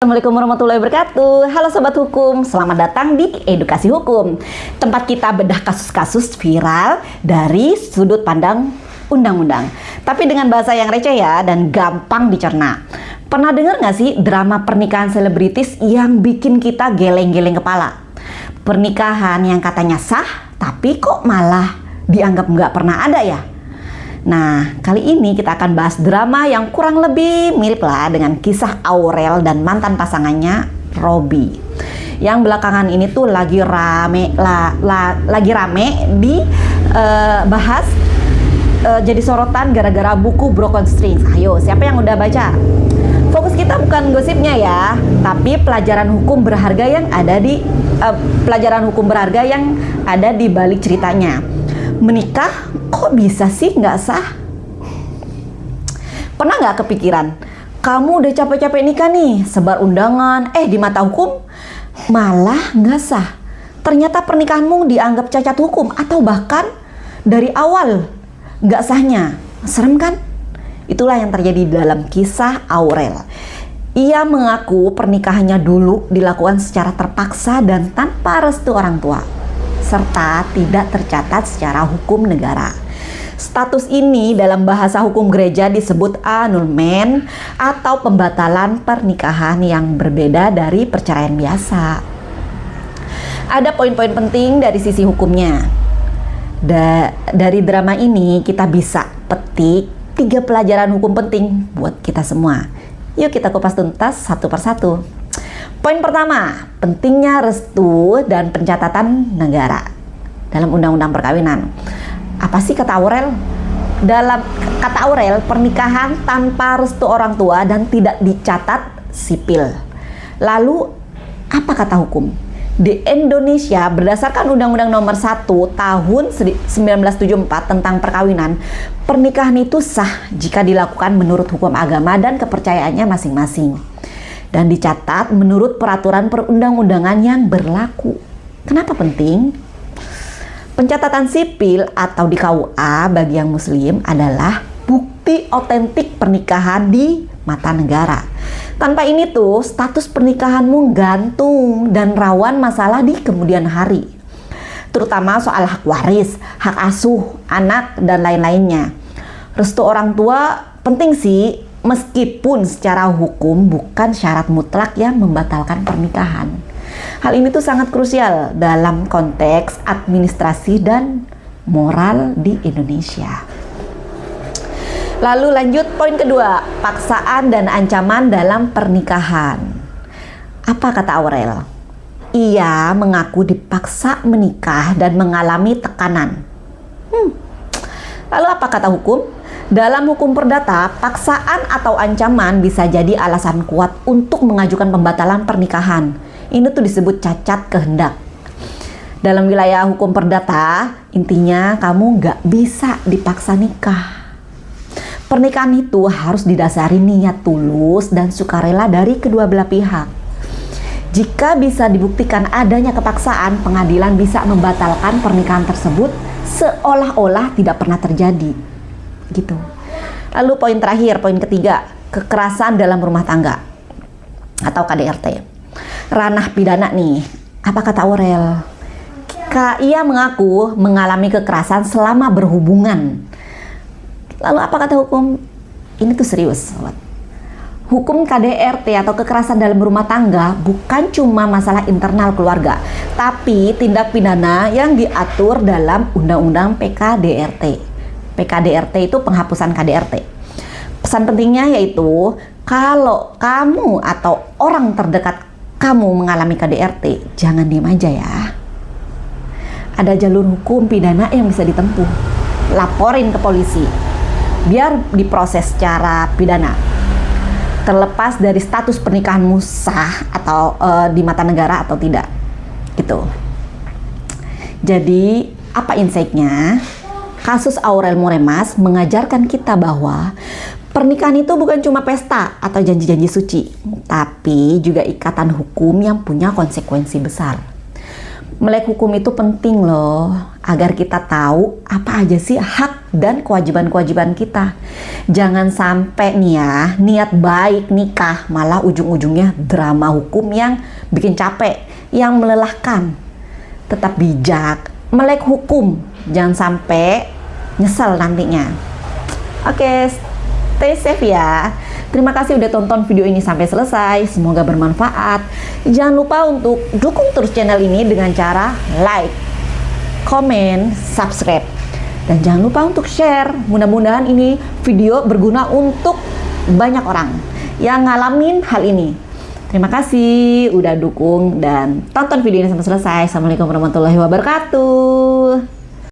Assalamualaikum warahmatullahi wabarakatuh. Halo Sobat Hukum, selamat datang di Edukasi Hukum, tempat kita bedah kasus-kasus viral dari sudut pandang undang-undang, tapi dengan bahasa yang receh ya dan gampang dicerna. Pernah dengar nggak sih drama pernikahan selebritis yang bikin kita geleng-geleng kepala? Pernikahan yang katanya sah, tapi kok malah dianggap nggak pernah ada ya? Nah, kali ini kita akan bahas drama yang kurang lebih mirip lah dengan kisah Aurel dan mantan pasangannya Robby. Yang belakangan ini tuh lagi rame dibahas jadi sorotan gara-gara buku Broken Strings. Ayo, siapa yang udah baca? Fokus kita bukan gosipnya ya, tapi pelajaran hukum berharga yang ada di balik ceritanya. Menikah kok bisa sih nggak sah? Pernah nggak kepikiran, kamu udah capek-capek nikah nih, sebar undangan, di mata hukum malah nggak sah. Ternyata pernikahanmu dianggap cacat hukum atau bahkan dari awal nggak sahnya. Serem kan? Itulah yang terjadi dalam kisah Aurel. Ia mengaku pernikahannya dulu dilakukan secara terpaksa dan tanpa restu orang tua, serta tidak tercatat secara hukum negara. Status ini dalam bahasa hukum gereja disebut annulment atau pembatalan pernikahan yang berbeda dari perceraian biasa. Ada poin-poin penting dari sisi hukumnya. Dari drama ini kita bisa petik 3 pelajaran hukum penting buat kita semua. Yuk kita kupas tuntas satu persatu. Poin pertama, pentingnya restu dan pencatatan negara dalam undang-undang perkawinan. Apa sih kata Aurel? Dalam kata Aurel, pernikahan tanpa restu orang tua dan tidak dicatat sipil. Lalu, apa kata hukum? Di Indonesia, berdasarkan Undang-Undang Nomor 1 Tahun 1974 tentang perkawinan, pernikahan itu sah jika dilakukan menurut hukum agama dan kepercayaannya masing-masing, dan dicatat menurut peraturan perundang-undangan yang berlaku. Kenapa penting? Pencatatan sipil atau di KUA bagi yang muslim adalah bukti otentik pernikahan di mata negara. Tanpa ini tuh status pernikahanmu gantung dan rawan masalah di kemudian hari. Terutama soal hak waris, hak asuh, anak, dan lain-lainnya. Restu orang tua penting sih, meskipun secara hukum bukan syarat mutlak yang membatalkan pernikahan. Hal ini tuh sangat krusial dalam konteks administrasi dan moral di Indonesia. Lalu lanjut poin kedua, paksaan dan ancaman dalam pernikahan. Apa kata Aurel? Ia mengaku dipaksa menikah dan mengalami tekanan. Lalu apa kata hukum? Dalam hukum perdata, paksaan atau ancaman bisa jadi alasan kuat untuk mengajukan pembatalan pernikahan. Ini tuh disebut cacat kehendak. Dalam wilayah hukum perdata, intinya kamu nggak bisa dipaksa nikah. Pernikahan itu harus didasari niat tulus dan sukarela dari kedua belah pihak. Jika bisa dibuktikan adanya kepaksaan, pengadilan bisa membatalkan pernikahan tersebut seolah-olah tidak pernah terjadi. Gitu. Lalu poin terakhir, poin ketiga, kekerasan dalam rumah tangga atau KDRT. Ranah pidana nih. Apa kata Aurel? Ia mengaku mengalami kekerasan selama berhubungan. Lalu apa kata hukum? Ini tuh serius, sobat. Hukum KDRT atau kekerasan dalam rumah tangga bukan cuma masalah internal keluarga, tapi tindak pidana yang diatur dalam Undang-Undang PKDRT. PKDRT itu penghapusan KDRT. Pesan pentingnya yaitu, kalau kamu atau orang terdekat kamu mengalami KDRT, jangan diam aja ya. Ada jalur hukum pidana yang bisa ditempuh. Laporin ke polisi, biar diproses secara pidana. Terlepas dari status pernikahanmu sah atau di mata negara atau tidak. Gitu. Jadi, apa insight-nya? Kasus Aurel Moremas mengajarkan kita bahwa pernikahan itu bukan cuma pesta atau janji-janji suci, tapi juga ikatan hukum yang punya konsekuensi besar. Melek hukum itu penting loh, agar kita tahu apa aja sih hak dan kewajiban-kewajiban kita. Jangan sampai nih ya, niat baik nikah malah ujung-ujungnya drama hukum yang bikin capek, yang melelahkan. Tetap bijak, melek hukum, jangan sampai nyesel nantinya. Oke, stay safe ya. Terima kasih udah tonton video ini sampai selesai. Semoga bermanfaat. Jangan lupa untuk dukung terus channel ini dengan cara like, comment, subscribe. Dan jangan lupa untuk share. Mudah-mudahan ini video berguna untuk banyak orang yang ngalamin hal ini. Terima kasih udah dukung dan tonton video ini sampai selesai. Assalamualaikum warahmatullahi wabarakatuh.